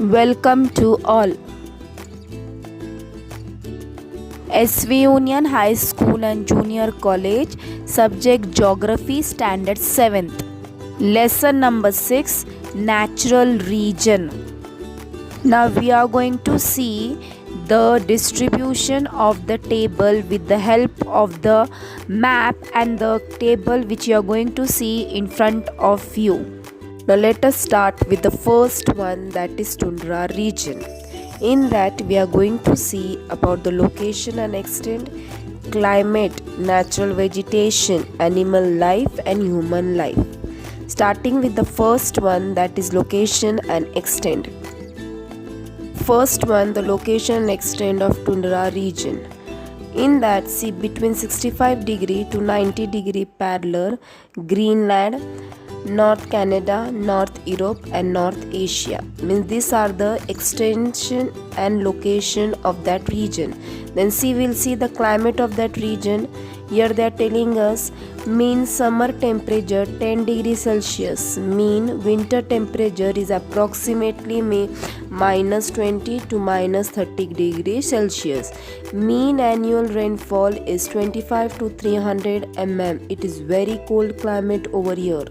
Welcome to all. SV Union High School and Junior College, subject Geography, Standard 7th. Lesson number 6, Natural Region. Now we are going to see the distribution of the table with the help of the map and the table which you are going to see in front of you. Now let us start with the first one, that is Tundra region. In that we are going to see about the location and extent, climate, natural vegetation, animal life and human life. Starting with the first one, that is location and extent. First one, the location and extent of Tundra region. In that, see between 65 degree to 90 degree parallel, Greenland, North Canada, North Europe and North Asia. Means these are the extension and location of that region. Then we'll see the climate of that region. Here they are telling us mean summer temperature 10 degrees Celsius. Mean winter temperature is approximately minus 20 to minus 30 degrees Celsius. Mean annual rainfall is 25 to 300 mm. It is very cold climate over here.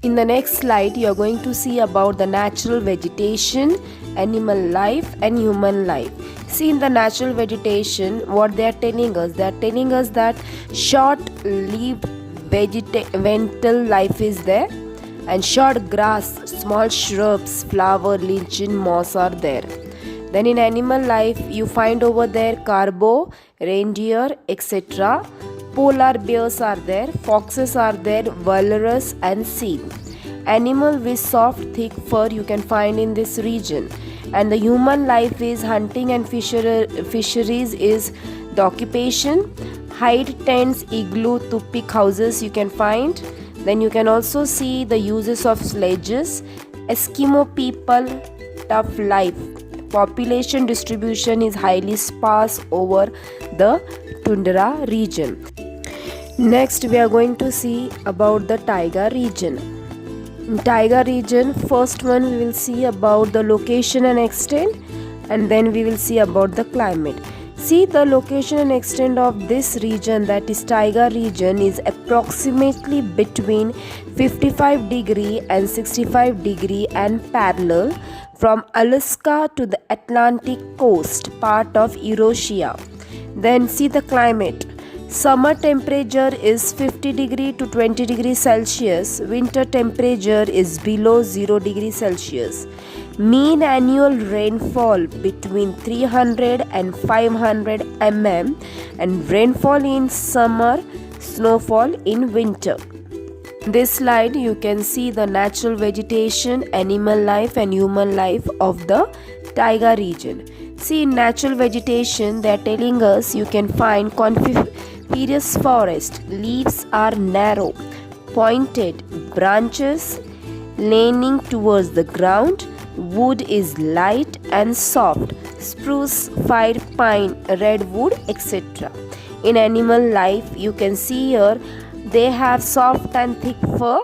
In the next slide, you are going to see about the natural vegetation, animal life and human life. See in the natural vegetation, what they are telling us? They are telling us that short-lived vegetal life is there, and short grass, small shrubs, flower, lichen, moss are there. Then in animal life, you find over there carbo, reindeer, etc. Polar bears are there, foxes are there, walrus and seal. Animal with soft thick fur you can find in this region. And the human life is hunting and fisheries is the occupation. Hide tents, igloo, tupik houses you can find. Then you can also see the uses of sledges. Eskimo people, tough life. Population distribution is highly sparse over the Tundra region. Next we are going to see about the taiga region. In taiga region, first one we will see about the location and extent, and then we will see about the climate. See the location and extent of this region, that is taiga region, is approximately between 55 degree and 65 degree and parallel from Alaska to the Atlantic coast part of Eurasia. Then see the climate. Summer temperature is 50 degree to 20 degree Celsius. Winter temperature is below 0 degree Celsius. Mean annual rainfall between 300 and 500 mm, and rainfall in summer, snowfall in winter. In this slide you can see the natural vegetation, animal life and human life of the taiga region. See in natural vegetation they are telling us you can find coniferous forest. Leaves are narrow, pointed, branches leaning towards the ground. Wood is light and soft. Spruce, fir, pine, redwood, etc. In animal life you can see here they have soft and thick fur.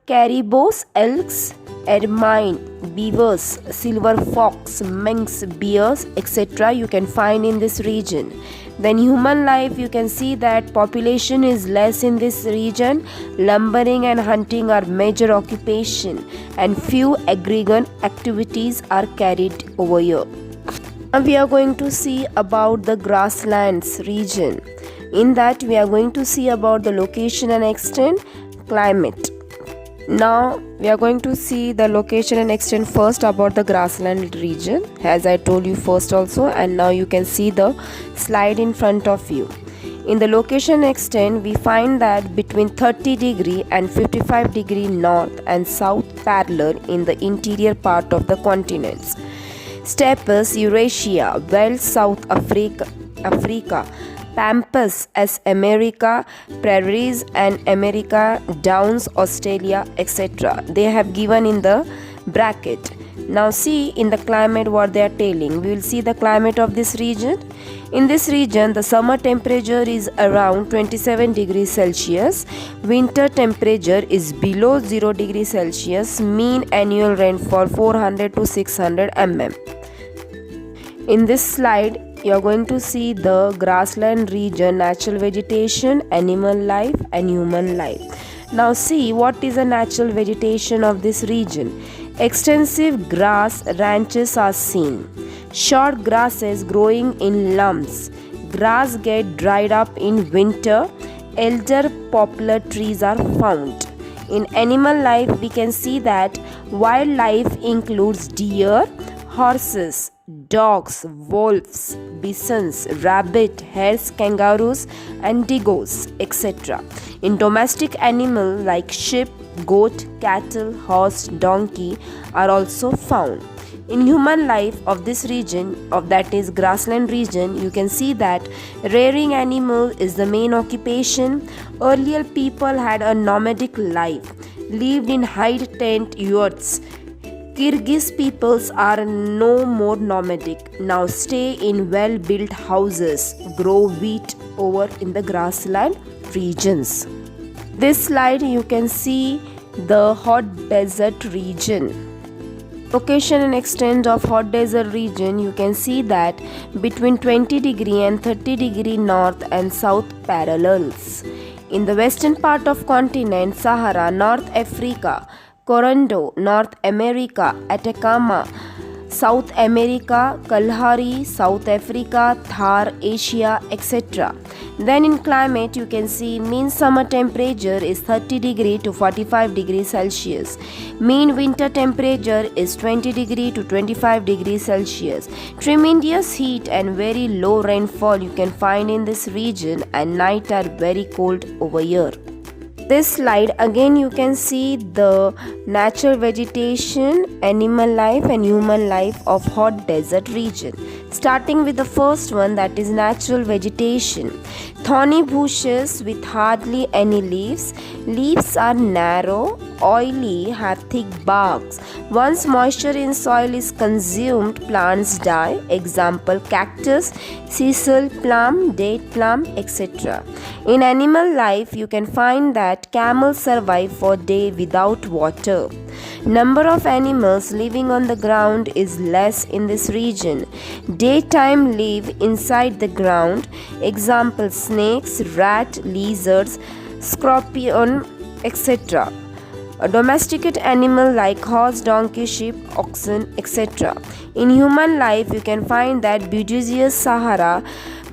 Caribous, elks, ermine, beavers, silver fox, minks, bears, etc. you can find in this region. Then human life, you can see that population is less in this region. Lumbering and hunting are major occupation, and few agrarian activities are carried over here. Now we are going to see about the grasslands region. In that we are going to see about the location and extent, climate. Now we are going to see the location and extent first about the grassland region, as I told you first also, and now you can see the slide in front of you. In the location and extent we find that between 30 degree and 55 degree north and south parallel in the interior part of the continents. Steppes, Eurasia, Wales, South Africa, Pampas as America, prairies and America, downs, Australia, etc. They have given in the bracket. Now see in the climate what they are telling. We will see the climate of this region. In this region, the summer temperature is around 27 degrees Celsius. Winter temperature is below 0 degrees Celsius. Mean annual rainfall 400 to 600 mm. In this slide, you are going to see the grassland region, natural vegetation, animal life and human life. Now see what is the natural vegetation of this region. Extensive grass ranches are seen. Short grasses growing in lumps. Grass get dried up in winter. Elder poplar trees are found. In animal life, we can see that wildlife includes deer, horses, dogs, wolves, bisons, rabbit, hares, kangaroos, and dingoes, etc. In domestic animals like sheep, goat, cattle, horse, donkey are also found. In human life of this region, that is grassland region, you can see that rearing animal is the main occupation. Earlier people had a nomadic life, lived in high tent yurts. Kyrgyz peoples are no more nomadic, now stay in well-built houses, grow wheat over in the grassland regions. This slide you can see the hot desert region. Location and extent of hot desert region, you can see that between 20 degree and 30 degree north and south parallels. In the western part of continent, Sahara, North Africa, Corondo, North America, Atacama, South America, Kalahari, South Africa, Thar, Asia, etc. Then in climate, you can see mean summer temperature is 30 degree to 45 degrees Celsius. Mean winter temperature is 20 degree to 25 degrees Celsius. Tremendous heat and very low rainfall you can find in this region, and night are very cold over here. This slide again you can see the natural vegetation, animal life and human life of hot desert region. Starting with the first one, that is natural vegetation. Thorny bushes with hardly any leaves. Leaves are narrow, oily, have thick barks. Once moisture in soil is consumed, plants die. Example, cactus, sisal plum, date plum, etc. In animal life, you can find that camels survive for day without water. Number of animals living on the ground is less in this region. Daytime live inside the ground. Example, snakes, rat, lizards, scorpion, etc. A domesticated animal like horse, donkey, sheep, oxen, etc. In human life, you can find that Bugizius Sahara,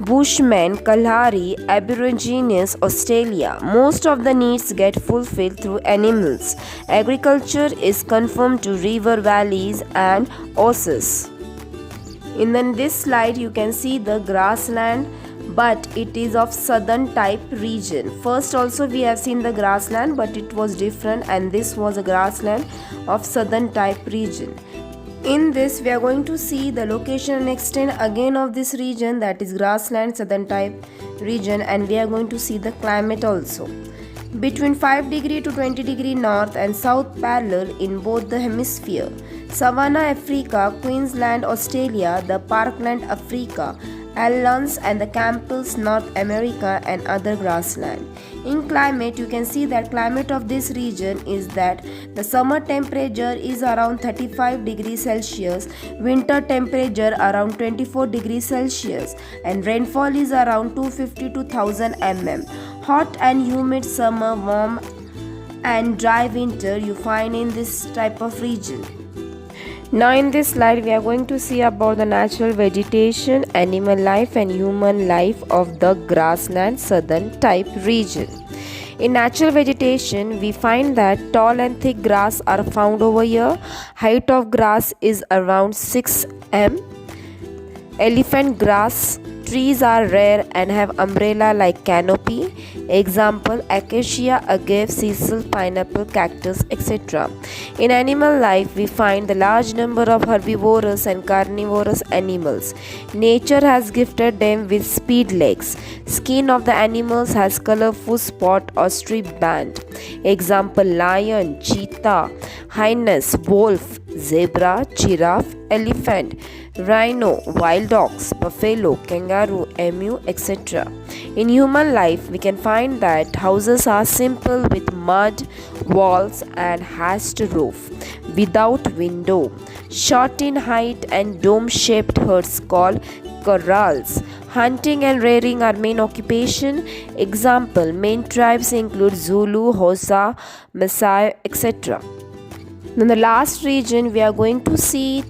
Bushmen, Kalahari, Aborigines, Australia. Most of the needs get fulfilled through animals. Agriculture is confined to river valleys and oases. In this slide, you can see the grassland, but it is of southern type region. First also we have seen the grassland, but it was different, and this was a grassland of southern type region. In this we are going to see the location and extent again of this region, that is grassland southern type region, and we are going to see the climate also. Between 5 degree to 20 degree north and south parallel in both the hemisphere. Savannah Africa, Queensland Australia, the Parkland Africa, Allans and the Campbells North America, and other grassland. In climate, you can see that climate of this region is that the summer temperature is around 35 degrees Celsius, winter temperature around 24 degrees Celsius, and rainfall is around 250 to 1000 mm. Hot and humid summer, warm and dry winter you find in this type of region. Now in this slide we are going to see about the natural vegetation, animal life and human life of the grassland southern type region. In natural vegetation, we find that tall and thick grass are found over here. Height of grass is around 6 m. Elephant grass trees are rare and have umbrella-like canopy. Example, acacia, agave, sisal, pineapple, cactus, etc. In animal life, we find the large number of herbivorous and carnivorous animals. Nature has gifted them with speed legs. Skin of the animals has colorful spot or strip band. Example, lion, cheetah, hyenas, wolf, zebra, giraffe, elephant, rhino, wild ox, buffalo, kangaroo, emu, etc. In human life, we can find that houses are simple with mud, walls and hatched roof, without window, short in height and dome-shaped huts called corrals. Hunting and rearing are main occupation. Example, main tribes include Zulu, Xhosa, Maasai, etc. Then the last region we are going to see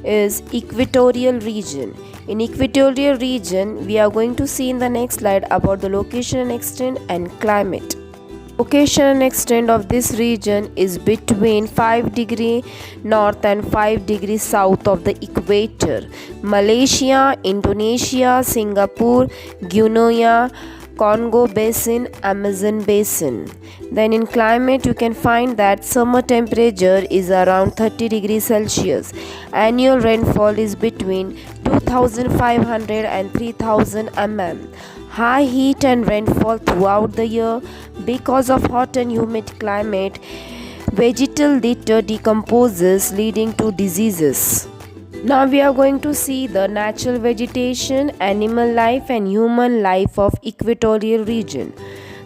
is equatorial region. In equatorial region, we are going to see in the next slide about the location and extent and climate. Location and extent of this region is between 5 degree north and 5 degrees south of the equator. Malaysia, Indonesia, Singapore, Guinea, Congo Basin, Amazon Basin. Then in climate you can find that summer temperature is around 30 degrees Celsius. Annual rainfall is between 2500 and 3000 mm. High heat and rainfall throughout the year. Because of hot and humid climate, vegetal litter decomposes leading to diseases. Now we are going to see the natural vegetation, animal life and human life of equatorial region.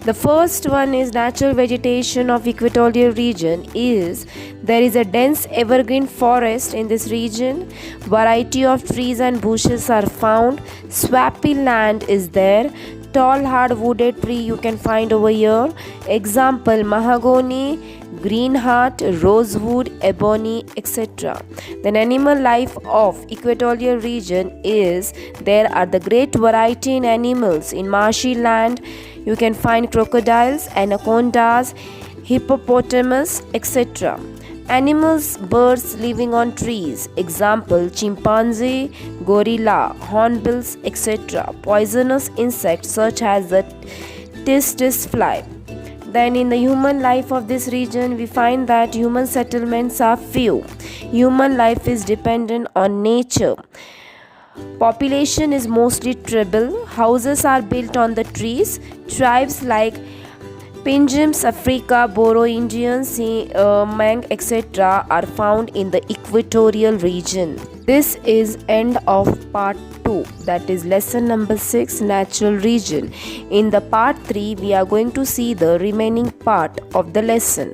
The first one is natural vegetation of equatorial region is there is a dense evergreen forest in this region. Variety of trees and bushes are found. Swampy land is there. Tall hardwooded tree you can find over here. Example, mahogany, greenheart, rosewood, ebony, etc. Then animal life of equatorial region is there are the great variety in animals. In marshy land you can find crocodiles, anacondas, hippopotamus, etc. Animals, birds living on trees. Example, chimpanzee, gorilla, hornbills, etc. Poisonous insects such as the tistis fly. Then in the human life of this region, we find that human settlements are few. Human life is dependent on nature. Population is mostly tribal. Houses are built on the trees. Tribes like Pinjins, Africa, Boro Indians, Mang, etc. are found in the equatorial region. This is end of part 2, that is lesson number 6, natural region. In the part 3, we are going to see the remaining part of the lesson.